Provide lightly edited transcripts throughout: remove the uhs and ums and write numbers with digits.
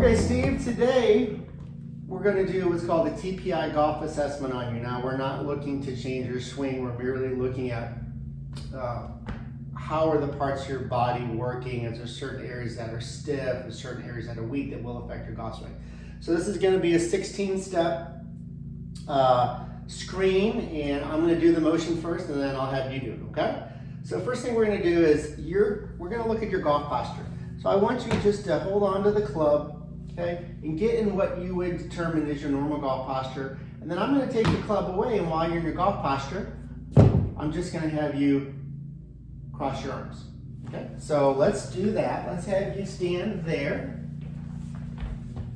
Okay, Steve, today we're going to do what's called a TPI golf assessment on you. Now, we're not looking to change your swing. We're merely looking at how are the parts of your body working. Is there certain areas that are stiff, or certain areas that are weak that will affect your golf swing. So this is going to be a 16-step screen, and I'm going to do the motion first, and then I'll have you do it, okay? So first thing we're going to do is we're going to look at your golf posture. So I want you just to hold on to the club, okay, and get in what you would determine is your normal golf posture. And then I'm going to take the club away, and while you're in your golf posture, I'm just going to have you cross your arms. Okay, so let's do that. Let's have you stand there.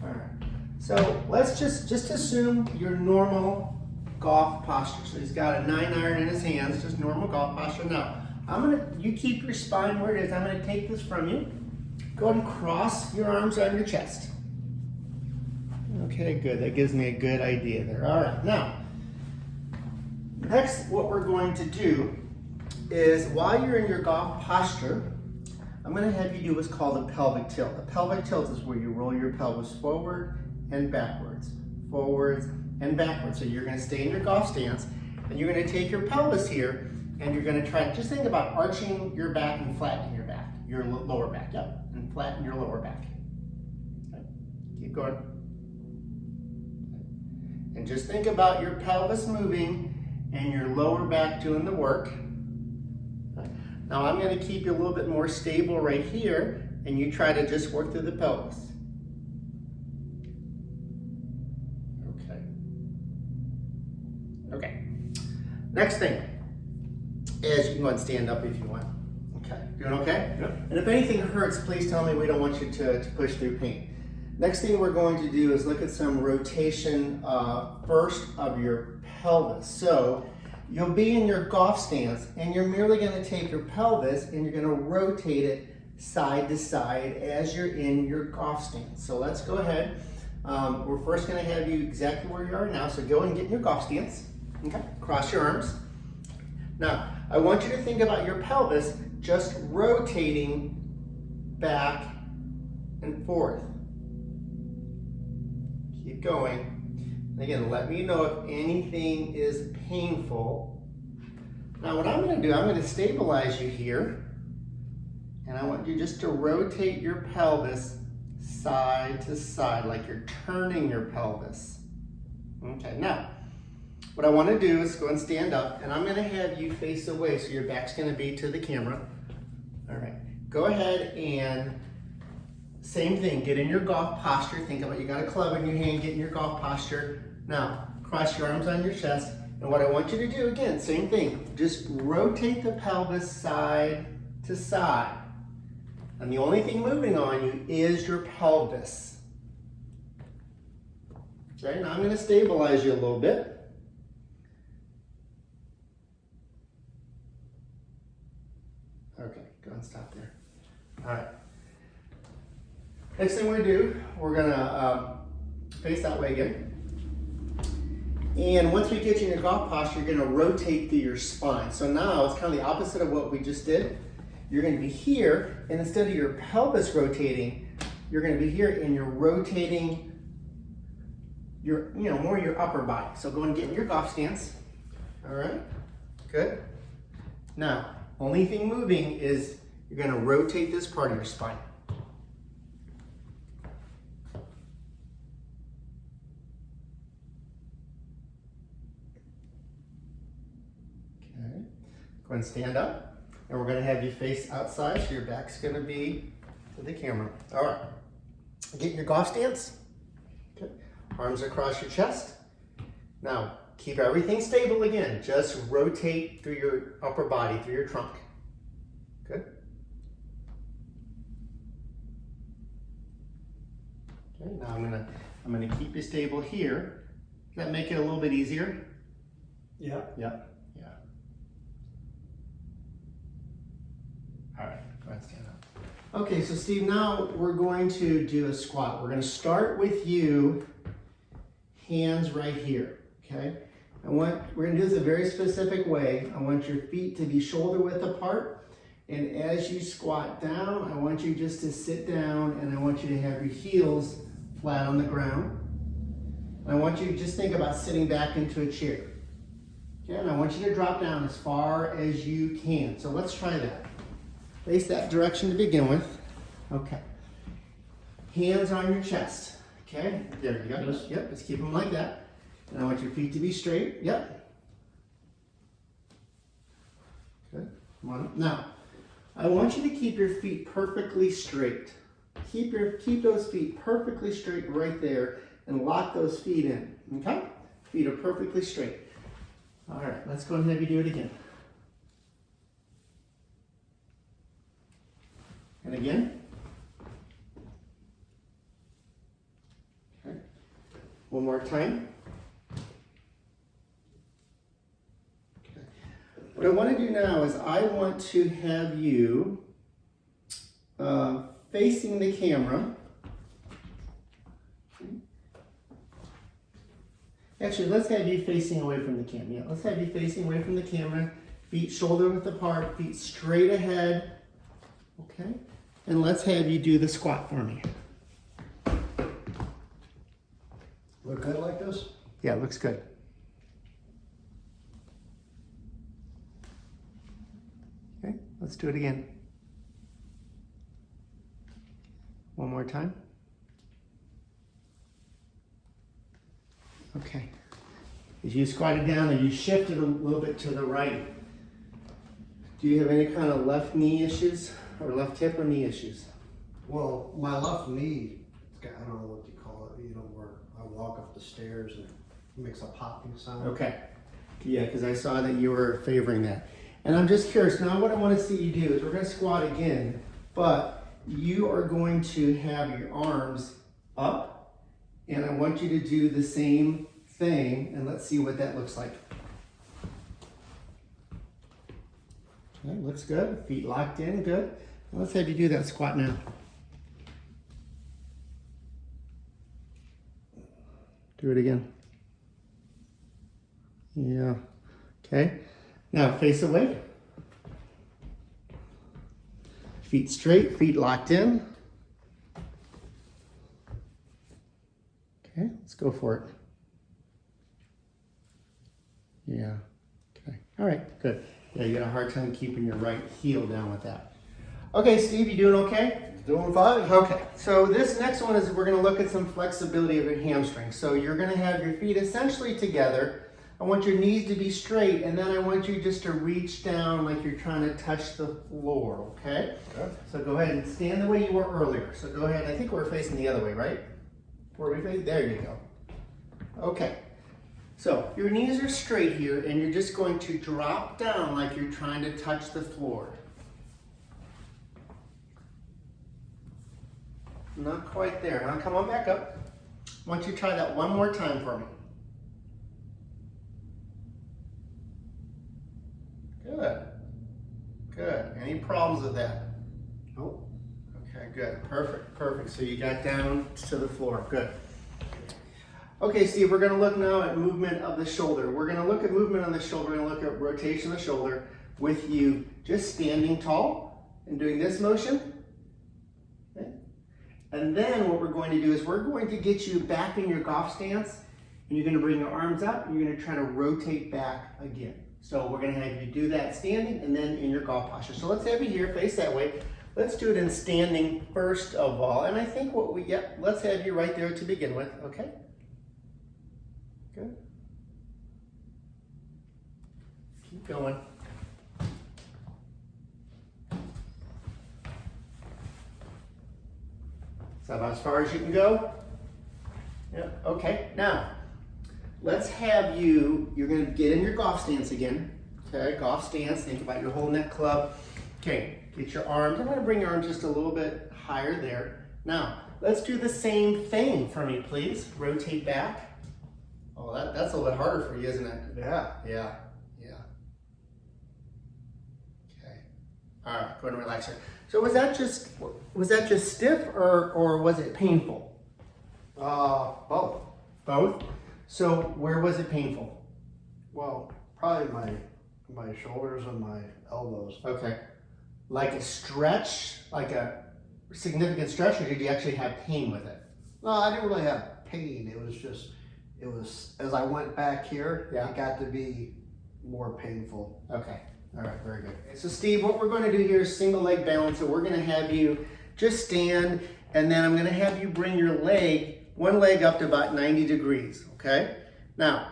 All right. So let's just assume your normal golf posture. So he's got a 9-iron in his hands, just normal golf posture. Now, you keep your spine where it is. I'm going to take this from you. Go ahead and cross your arms on your chest. Okay, good. That gives me a good idea there. All right, now, next what we're going to do is while you're in your golf posture, I'm going to have you do what's called a pelvic tilt. A pelvic tilt is where you roll your pelvis forward and backwards, forwards and backwards. So you're going to stay in your golf stance, and you're going to take your pelvis here, and you're going to try, just think about arching your back and flattening your back, your lower back, yep, and flatten your lower back. Okay. Keep going. And just think about your pelvis moving and your lower back doing the work. Okay. Now I'm going to keep you a little bit more stable right here, and you try to just work through the pelvis. Okay. Okay. Next thing is you can go and stand up if you want. Okay. Doing okay? Yep. And if anything hurts, please tell me. We don't want you to push through pain. Next thing we're going to do is look at some rotation first of your pelvis. So you'll be in your golf stance, and you're merely going to take your pelvis and you're going to rotate it side to side as you're in your golf stance. So let's go ahead. We're first going to have you exactly where you are now. So go and get in your golf stance. Okay. Cross your arms. Now, I want you to think about your pelvis just rotating back and forth. Keep going. And again, let me know if anything is painful. Now, what I'm going to do, I'm going to stabilize you here. And I want you just to rotate your pelvis side to side, like you're turning your pelvis. Okay, now, what I want to do is go and stand up, and I'm going to have you face away, so your back's going to be to the camera. All right, go ahead and same thing, get in your golf posture. Think about you got a club in your hand, get in your golf posture. Now, cross your arms on your chest, and what I want you to do, again, same thing, just rotate the pelvis side to side. And the only thing moving on you is your pelvis. Okay, now I'm going to stabilize you a little bit. Okay, go and stop there. All right. Next thing we do, we're gonna face that way again. And once we get you in your golf posture, you're gonna rotate through your spine. So now it's kind of the opposite of what we just did. You're gonna be here, and instead of your pelvis rotating, you're gonna be here and you're rotating your, more your upper body. So go and get in your golf stance. All right, good. Now, only thing moving is you're going to rotate this part of your spine. Okay. Go and stand up. And we're going to have you face outside, so your back's going to be to the camera. All right. Get in your golf stance. Okay. Arms across your chest. Now, keep everything stable again. Just rotate through your upper body, through your trunk. Good. Okay, now I'm gonna keep you stable here. Does that make it a little bit easier? Yeah. Yeah. Yeah. All right, go ahead and stand up. Okay, so Steve, now we're going to do a squat. We're gonna start with you, hands right here, okay? We're gonna do this a very specific way. I want your feet to be shoulder width apart, and as you squat down, I want you just to sit down, and I want you to have your heels flat on the ground. I want you to just think about sitting back into a chair. Okay, and I want you to drop down as far as you can. So let's try that. Face that direction to begin with. Okay. Hands on your chest. Okay, there you go. Yep, just keep them like that. And I want your feet to be straight. Yep. Good. Come on up. Now, I want you to keep your feet perfectly straight. Keep those feet perfectly straight right there and lock those feet in. Okay? Feet are perfectly straight. All right, let's go ahead and have you do it again. And again. Okay. One more time. Okay. What I want to do now is I want to have you facing the camera. Actually, let's have you facing away from the camera. Yeah, let's have you facing away from the camera. Feet shoulder width apart, feet straight ahead. Okay? And let's have you do the squat for me. Look good like this? Yeah, it looks good. Okay, let's do it again. One more time. Okay. As you squatted down and you shifted a little bit to the right, do you have any kind of left knee issues or left hip or knee issues? Well, my left knee, I don't know what you call it, where I walk up the stairs and it makes a popping sound. Okay. Yeah, because I saw that you were favoring that. And I'm just curious, now what I want to see you do is we're going to squat again, but you are going to have your arms up, and I want you to do the same thing, and let's see what that looks like. Okay, looks good. Feet locked in, good. Now let's have you do that squat now. Do it again. Yeah. Okay. Now face away. Feet straight, feet locked in. Okay, let's go for it. Yeah. Okay. All right, good. Yeah, you got a hard time keeping your right heel down with that. Okay, Steve, you doing okay? Doing fine. Okay, so this next one is we're going to look at some flexibility of your hamstring. So you're going to have your feet essentially together. I want your knees to be straight, and then I want you just to reach down like you're trying to touch the floor, okay? Okay. So go ahead and stand the way you were earlier. So go ahead, I think we're facing the other way, right? Where we facing? There you go. Okay. So your knees are straight here, and you're just going to drop down like you're trying to touch the floor. Not quite there. Now come on back up. I want you to try that one more time for me. Good. Good. Any problems with that? Nope. Okay, good. Perfect. Perfect. So you got down to the floor. Good. Okay, Steve, we're going to look now at movement of the shoulder. We're going to look at movement on the shoulder. We're going to look at rotation of the shoulder with you just standing tall and doing this motion. Okay. And then what we're going to do is we're going to get you back in your golf stance, and you're going to bring your arms up, and you're going to try to rotate back again. So we're going to have you do that standing and then in your golf posture. So let's have you here, face that way. Let's do it in standing first of all. And I think let's have you right there to begin with, okay? Good. Keep going. Is that about as far as you can go? Yeah, okay. Now, let's have you're going to get in your golf stance again. Okay, golf stance. Think about your holding that club. Okay, get your arms. I'm going to bring your arms just a little bit higher there. Now, let's do the same thing for me, please. Rotate back. Oh, that's a little bit harder for you, isn't it? Yeah. Yeah. Okay. All right, go ahead and relax here. So was that just stiff or was it painful? Both. Both? So where was it painful? Well, probably my shoulders and my elbows. Okay. Like a stretch, like a significant stretch, or did you actually have pain with it? No, I didn't really have pain. It was as I went back here, Yeah. it got to be more painful. Okay. All right, very good. So Steve, what we're going to do here is single leg balance. So we're going to have you just stand, and then I'm going to have you bring your one leg up to about 90 degrees, okay? Now,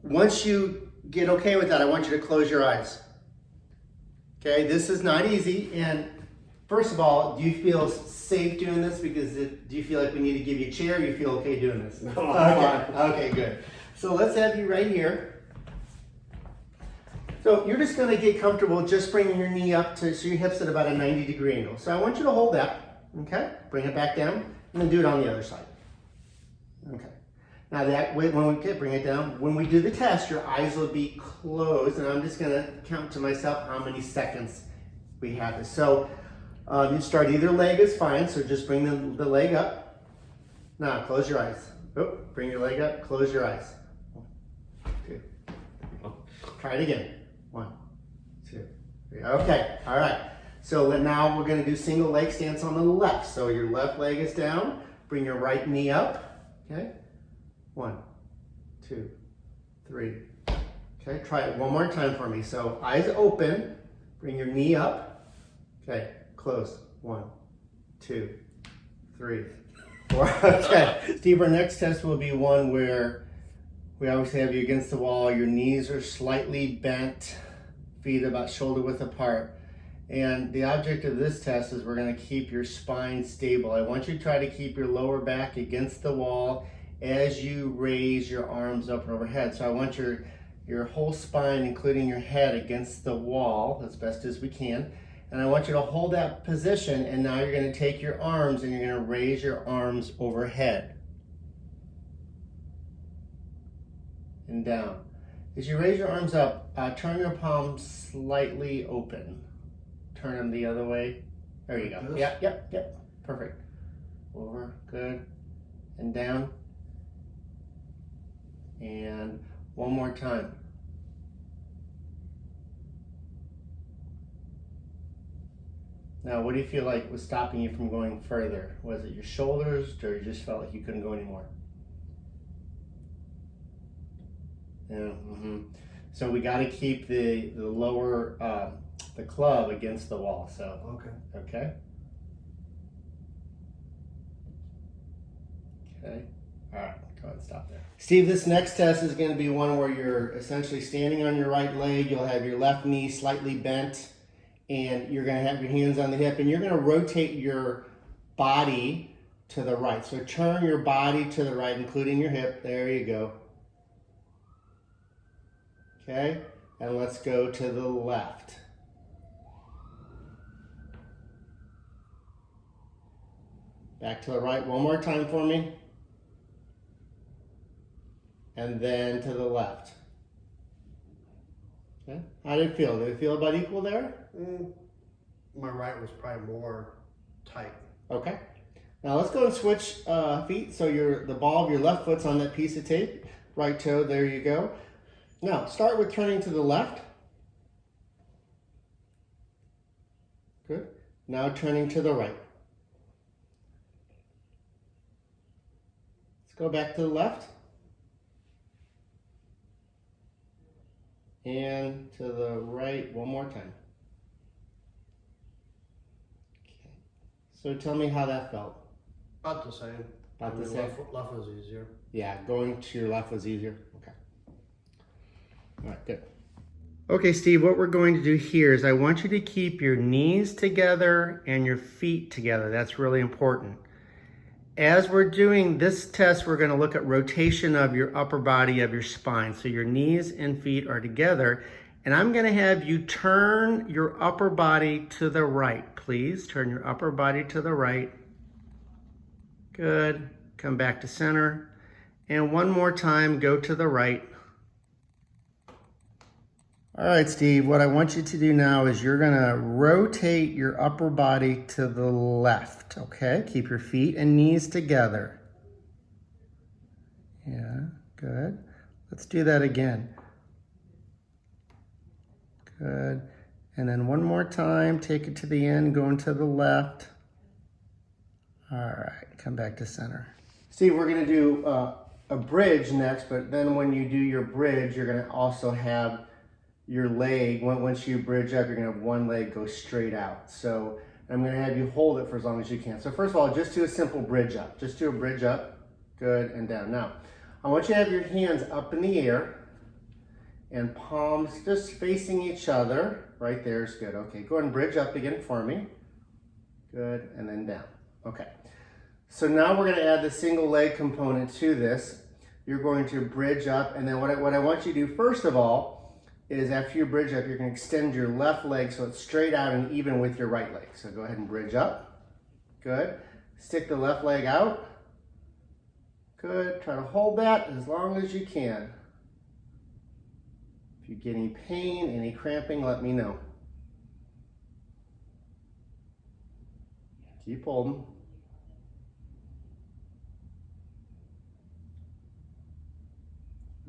once you get okay with that, I want you to close your eyes. Okay, this is not easy, and first of all, do you feel safe doing this? Because do you feel like we need to give you a chair? Or you feel okay doing this? No, Okay, okay, good. So let's have you right here. So you're just going to get comfortable just bringing your knee up to so your hips at about a 90-degree angle. So I want you to hold that, okay? Bring it back down, and then do it on the other side. Okay. Now that way, when we bring it down, when we do the test, your eyes will be closed, and I'm just going to count to myself how many seconds we have this. So you start either leg is fine, so just bring the leg up. Now close your eyes. Oh, bring your leg up, close your eyes. 1, 2. Try it again. 1, 2, 3. Okay, all right. So now we're going to do single leg stance on the left. So your left leg is down. Bring your right knee up. Okay. 1, 2, 3. Okay, try it one more time for me. So eyes open. Bring your knee up. Okay, close. 1, 2, 3, 4. Okay. Steve, our next test will be one where we always have you against the wall. Your knees are slightly bent, feet about shoulder width apart. And the object of this test is we're going to keep your spine stable. I want you to try to keep your lower back against the wall as you raise your arms up and overhead. So I want your whole spine, including your head, against the wall as best as we can. And I want you to hold that position, and now you're going to take your arms and you're going to raise your arms overhead. And down. As you raise your arms up, turn your palms slightly open. Turn them the other way. There you go. Yep. Perfect. Over, good. And down. And one more time. Now, what do you feel like was stopping you from going further? Was it your shoulders, or you just felt like you couldn't go anymore? Yeah. So we got to keep the lower the club against the wall. So okay. All right. Go ahead and stop there. Steve, this next test is going to be one where you're essentially standing on your right leg. You'll have your left knee slightly bent, and you're going to have your hands on the hip, and you're going to rotate your body to the right. So turn your body to the right, including your hip. There you go. Okay, and let's go to the left. Back to the right one more time for me. And then to the left. Okay, how did it feel? Did it feel about equal there? My right was probably more tight. Okay, now let's go and switch feet. So the ball of your left foot's on that piece of tape. Right toe, there you go. Now, start with turning to the left. Good. Now turning to the right. Let's go back to the left. And to the right one more time. Okay. So tell me how that felt. About the same. About the same? Left was easier. Yeah, going to your left was easier. Okay. All right, good. Okay, Steve, what we're going to do here is I want you to keep your knees together and your feet together. That's really important. As we're doing this test, we're going to look at rotation of your upper body of your spine. So your knees and feet are together. And I'm going to have you turn your upper body to the right. Please turn your upper body to the right. Good. Come back to center. And one more time, go to the right. All right, Steve, what I want you to do now is you're going to rotate your upper body to the left, okay? Keep your feet and knees together. Yeah, good. Let's do that again. Good. And then one more time, take it to the end, going to the left. All right, come back to center. Steve, we're gonna do a bridge next, but then when you do your bridge, you're gonna also have your leg, once you bridge up, you're gonna have one leg go straight out. So I'm gonna have you hold it for as long as you can. So first of all, just do a simple bridge up. Just do a bridge up, good, and down. Now, I want you to have your hands up in the air and palms just facing each other. Right there is good. Okay, go ahead and bridge up again for me. Good, and then down. Okay. So now we're gonna add the single leg component to this. You're going to bridge up, and then what I want you to do first of all is after you bridge up, you're gonna extend your left leg so it's straight out and even with your right leg. So go ahead and bridge up. Good. Stick the left leg out. Good. Try to hold that as long as you can. If you get any pain, any cramping, let me know. Keep holding.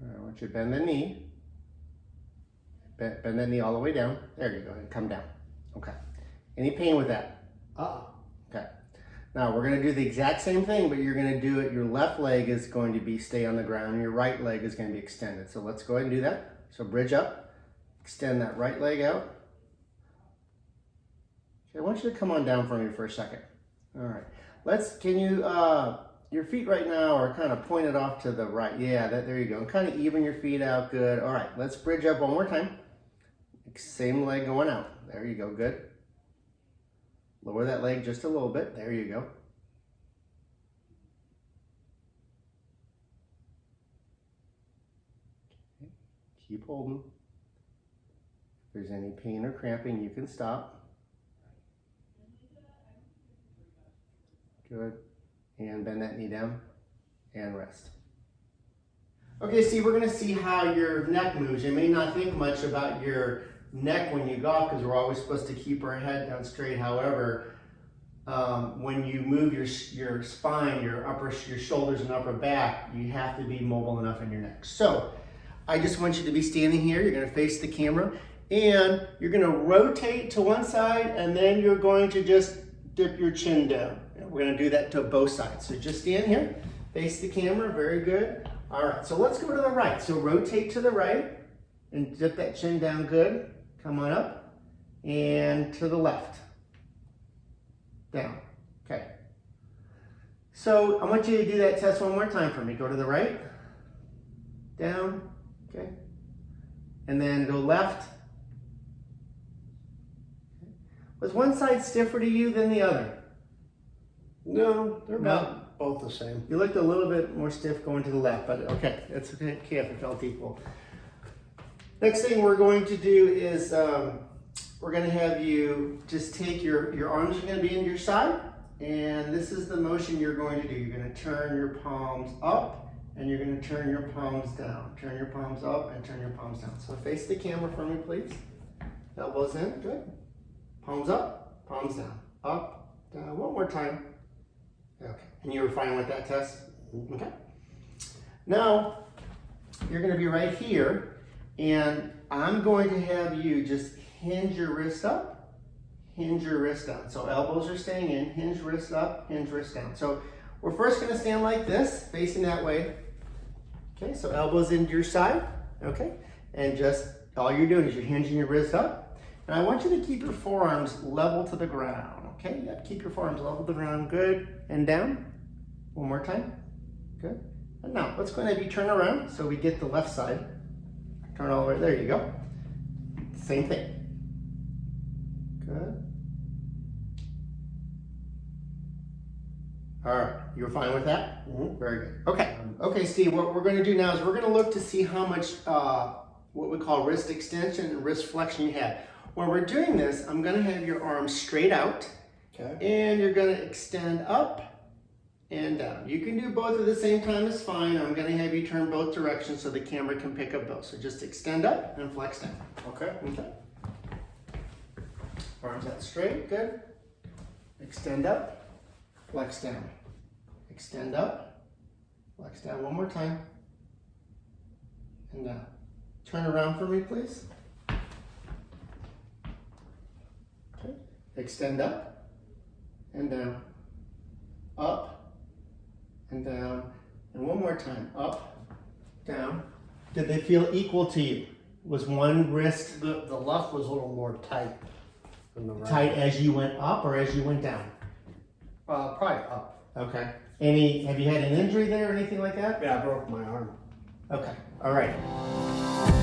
All right, I want you to bend the knee. Bend that knee all the way down. There you go, and come down. Okay. Any pain with that? Okay. Now we're gonna do the exact same thing, but you're gonna do it, your left leg is going to be stay on the ground, your right leg is gonna be extended. So let's go ahead and do that. So bridge up, extend that right leg out. Okay, I want you to come on down for me for a second. All right. Can you, your feet right now are kind of pointed off to the right. Yeah, there you go. And kind of even your feet out, good. All right, let's bridge up one more time. Same leg going out. There you go, good. Lower that leg just a little bit. There you go. Okay. Keep holding. If there's any pain or cramping, you can stop. Good. And bend that knee down and rest. Okay, Steve, we're gonna see how your neck moves. You may not think much about your neck when you golf because we're always supposed to keep our head down straight. However, when you move your spine, your shoulders and upper back, you have to be mobile enough in your neck. So I just want you to be standing here. You're gonna face the camera and you're gonna rotate to one side and then you're going to just dip your chin down. And we're gonna do that to both sides. So just stand here, face the camera, very good. All right, so let's go to the right. So rotate to the right and dip that chin down, good. Come on up and to the left, down, okay. So I want you to do that test one more time for me. Go to the right, down, okay. And then go left. Was one side stiffer to you than the other? No, they're about both the same. You looked a little bit more stiff going to the left, but okay, that's okay if it felt equal. Next thing we're going to do is we're going to have you just take your arms are going to be in your side, and this is the motion you're going to do. You're going to turn your palms up, and you're going to turn your palms down. Turn your palms up and turn your palms down. So face the camera for me, please. Elbows in, good. Palms up, palms down. Up, down. One more time. Okay, and you were fine with that test? Okay. Now, you're going to be right here, and I'm going to have you just hinge your wrist up, hinge your wrist down. So elbows are staying in, hinge wrist up, hinge wrist down. So we're first going to stand like this, facing that way. Okay, so elbows into your side, okay? And just, all you're doing is you're hinging your wrist up. And I want you to keep your forearms level to the ground, okay? Yep, keep your forearms level to the ground, good. And down, one more time, good. And now, let's go ahead and have you turn around so we get the left side. Turn all the way, there you go. Same thing. Good. All right, you're fine with that? Mm-hmm. Very good. Okay, okay, Steve, what we're gonna do now is we're gonna look to see how much, what we call wrist extension and wrist flexion you have. When we're doing this, I'm gonna have your arms straight out, okay, and you're gonna extend up and down. You can do both at the same time, it's fine. I'm gonna have you turn both directions so the camera can pick up both. So just extend up and flex down. Okay, okay. Arms out straight, good. Extend up, flex down. Extend up, flex down one more time, and down. Turn around for me, please. Okay. Extend up and down, more time. Up, down. Did they feel equal to you? Was one wrist The left was a little more tight than the right. tight as you went up or as you went down? Probably up. Okay. Have you had an injury there or anything like that? Yeah, I broke my arm. Okay. All right.